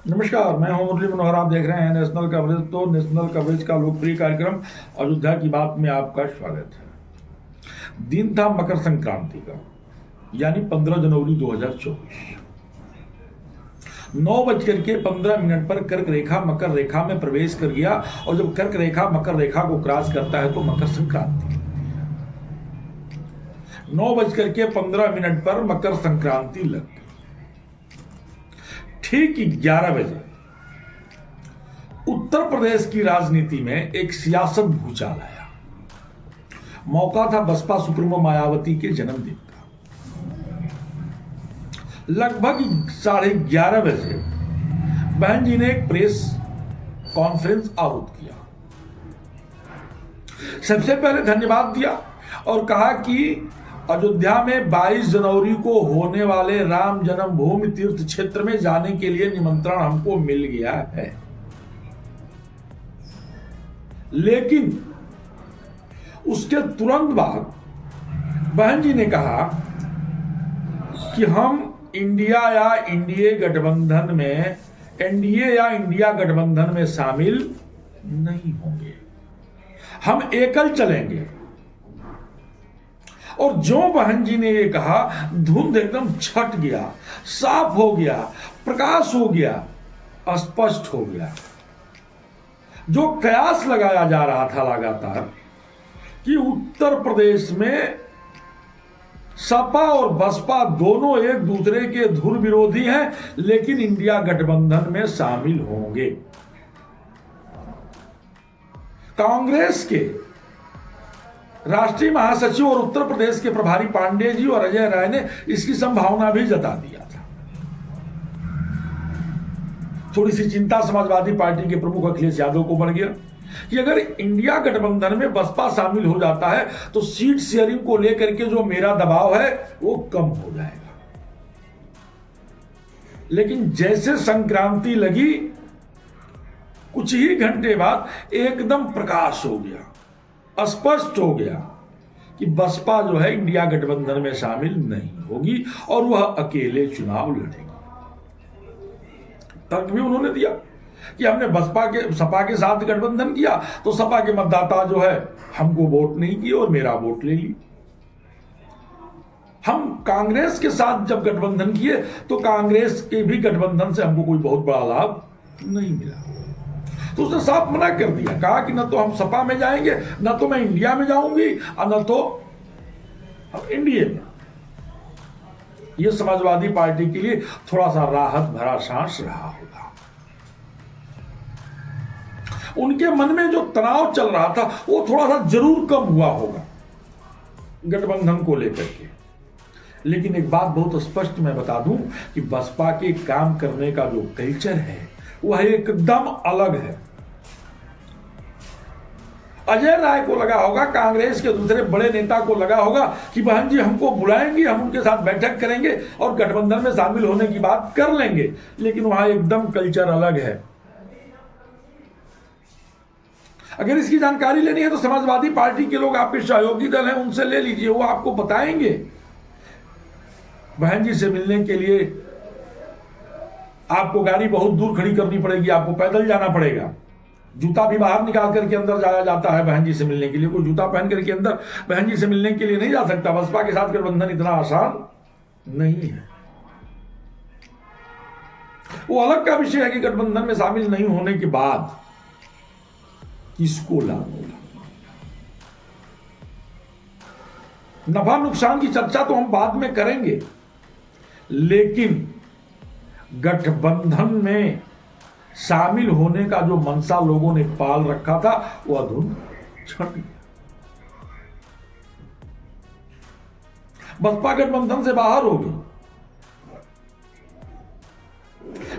नमस्कार, मैं हूं मुरली मनोहर। आप देख रहे हैं नेशनल कवरेज। तो नेशनल कवरेज का लोकप्रिय कार्यक्रम अयोध्या की बात में आपका स्वागत है। दिन था मकर संक्रांति का, यानी 15 जनवरी 2024। 9:15 पर कर्क रेखा मकर रेखा में प्रवेश कर गया, और जब कर्क रेखा मकर रेखा को क्रॉस करता है तो मकर संक्रांति। 9:15 पर मकर संक्रांति लग गई। ठीक 11 बजे उत्तर प्रदेश की राजनीति में एक सियासत भूचाल आया। मौका था बसपा सुप्रीमो मायावती के जन्मदिन का। लगभग 11:30 बजे बहन जी ने एक प्रेस कॉन्फ्रेंस आहूत किया। सबसे पहले धन्यवाद दिया और कहा कि अयोध्या में 22 जनवरी को होने वाले राम जन्मभूमि तीर्थ क्षेत्र में जाने के लिए निमंत्रण हमको मिल गया है, लेकिन उसके तुरंत बाद बहन जी ने कहा कि हम इंडिया या इंडिया गठबंधन में शामिल नहीं होंगे, हम एकल चलेंगे। और जो बहन जी ने ये कहा, धुंध एकदम छट गया, साफ हो गया, प्रकाश हो गया, स्पष्ट हो गया। जो कयास लगाया जा रहा था लगातार कि उत्तर प्रदेश में सपा और बसपा दोनों एक दूसरे के धुर विरोधी हैं, लेकिन इंडिया गठबंधन में शामिल होंगे। कांग्रेस के राष्ट्रीय महासचिव और उत्तर प्रदेश के प्रभारी पांडे जी और अजय राय ने इसकी संभावना भी जता दिया था। थोड़ी सी चिंता समाजवादी पार्टी के प्रमुख अखिलेश यादव को बढ़ गया कि अगर इंडिया गठबंधन में बसपा शामिल हो जाता है तो सीट शेयरिंग को लेकर के जो मेरा दबाव है वो कम हो जाएगा। लेकिन जैसे संक्रांति लगी, कुछ ही घंटे बाद एकदम प्रकाश हो गया, स्पष्ट हो गया कि बसपा जो है इंडिया गठबंधन में शामिल नहीं होगी और वह अकेले चुनाव लड़ेगी। तर्क भी उन्होंने दिया कि हमने सपा के साथ गठबंधन किया तो सपा के मतदाता जो है हमको वोट नहीं किए और मेरा वोट ले ली। हम कांग्रेस के साथ जब गठबंधन किए तो कांग्रेस के भी गठबंधन से हमको कोई बहुत बड़ा लाभ नहीं मिला। तो उसने साफ मना कर दिया, कहा कि न तो हम सपा में जाएंगे, न तो मैं इंडिया में जाऊंगी, और न तो हम इंडिया में। यह समाजवादी पार्टी के लिए थोड़ा सा राहत भरा सांस रहा होगा। उनके मन में जो तनाव चल रहा था वो थोड़ा सा जरूर कम हुआ होगा गठबंधन को लेकर के। लेकिन एक बात बहुत स्पष्ट मैं बता दूं कि बसपा के काम करने का जो कल्चर है वह एकदम अलग है। अजय राय को लगा होगा, कांग्रेस के दूसरे बड़े नेता को लगा होगा कि बहन जी हमको बुलाएंगी, हम उनके साथ बैठक करेंगे और गठबंधन में शामिल होने की बात कर लेंगे। लेकिन वहां एकदम कल्चर अलग है। अगर इसकी जानकारी लेनी है तो समाजवादी पार्टी के लोग आपके सहयोगी दल हैं, उनसे ले लीजिए, वो आपको बताएंगे। बहन जी से मिलने के लिए आपको गाड़ी बहुत दूर खड़ी करनी पड़ेगी, आपको पैदल जाना पड़ेगा। जूता भी बाहर निकाल करके अंदर जाया जाता है बहन जी से मिलने के लिए। कोई जूता पहन करके अंदर बहन जी से मिलने के लिए नहीं जा सकता। बसपा के साथ गठबंधन इतना आसान नहीं है। वो अलग का विषय है कि गठबंधन में शामिल नहीं होने के बाद किसको लाभ होगा। नफा नुकसान की चर्चा तो हम बाद में करेंगे, लेकिन गठबंधन में शामिल होने का जो मनसा लोगों ने पाल रखा था वह धुंध छट गया। बसपा गठबंधन से बाहर हो गई।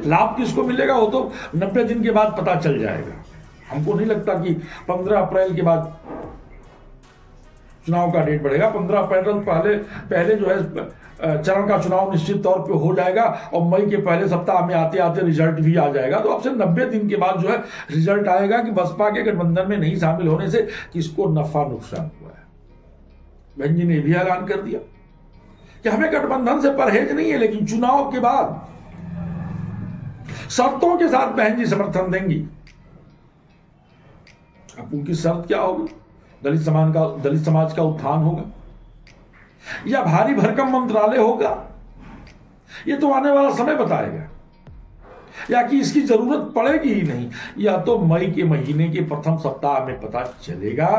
लाभ किसको मिलेगा वो तो 90 दिन के बाद पता चल जाएगा। हमको नहीं लगता कि 15 अप्रैल के बाद चुनाव का डेट बढ़ेगा। 15 अप्रैल पहले जो है चरण का चुनाव निश्चित तौर पे हो जाएगा और मई के पहले सप्ताह में आते आते रिजल्ट भी आ जाएगा। तो अब से 90 दिन के बाद जो है रिजल्ट आएगा कि बसपा के गठबंधन में नहीं शामिल होने से किसको नफा नुकसान हुआ है। बहन जी ने भी ऐलान कर दिया कि हमें गठबंधन से परहेज नहीं है, लेकिन चुनाव के बाद शर्तों के साथ बहन जी समर्थन देंगी। अब उनकी शर्त क्या होगी? दलित समाज का उत्थान होगा या भारी भरकम मंत्रालय होगा, ये तो आने वाला समय बताएगा, या कि इसकी जरूरत पड़ेगी ही नहीं, या तो मई के महीने के प्रथम सप्ताह में पता चलेगा।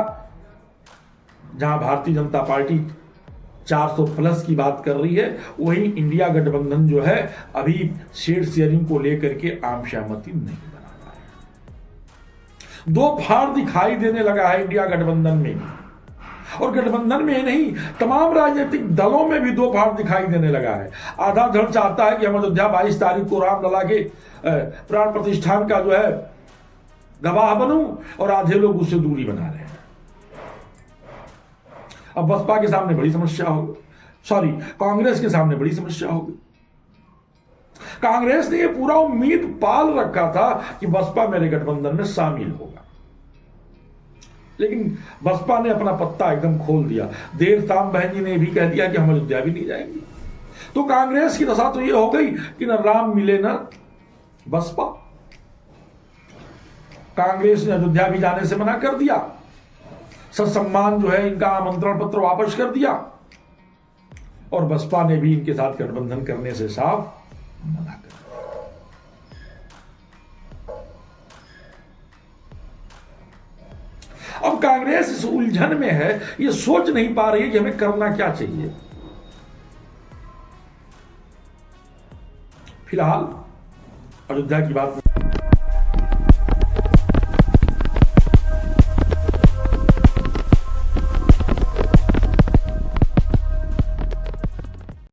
जहां भारतीय जनता पार्टी 400 प्लस की बात कर रही है, वहीं इंडिया गठबंधन जो है अभी सीट शेयरिंग को लेकर के आम सहमति नहीं बना रहा है। दो फाड़ दिखाई देने लगा है इंडिया गठबंधन में, और गठबंधन में नहीं, तमाम राजनीतिक दलों में भी दो फाड़ दिखाई देने लगा है। आधा धड़ चाहता है कि हम अयोध्या 22 तारीख को रामलला के प्राण प्रतिष्ठान का जो है गवाह बनूं, और आधे लोग उससे दूरी बना रहे हैं। अब बसपा के सामने बड़ी समस्या होगी, कांग्रेस के सामने बड़ी समस्या होगी। कांग्रेस ने यह पूरा उम्मीद पाल रखा था कि बसपा मेरे गठबंधन में शामिल होगा, लेकिन बसपा ने अपना पत्ता एकदम खोल दिया। देर शाम बहन जी ने भी कह दिया कि हम अयोध्या भी नहीं जाएंगे। तो कांग्रेस की दशा तो यह हो गई कि न राम मिले न बसपा। कांग्रेस ने अयोध्या भी जाने से मना कर दिया, सत्सम्मान जो है इनका आमंत्रण पत्र वापस कर दिया, और बसपा ने भी इनके साथ गठबंधन करने से साफ मना कर दिया। अब कांग्रेस इस उलझन में है, ये सोच नहीं पा रही है कि हमें करना क्या चाहिए। फिलहाल अयोध्या की बात में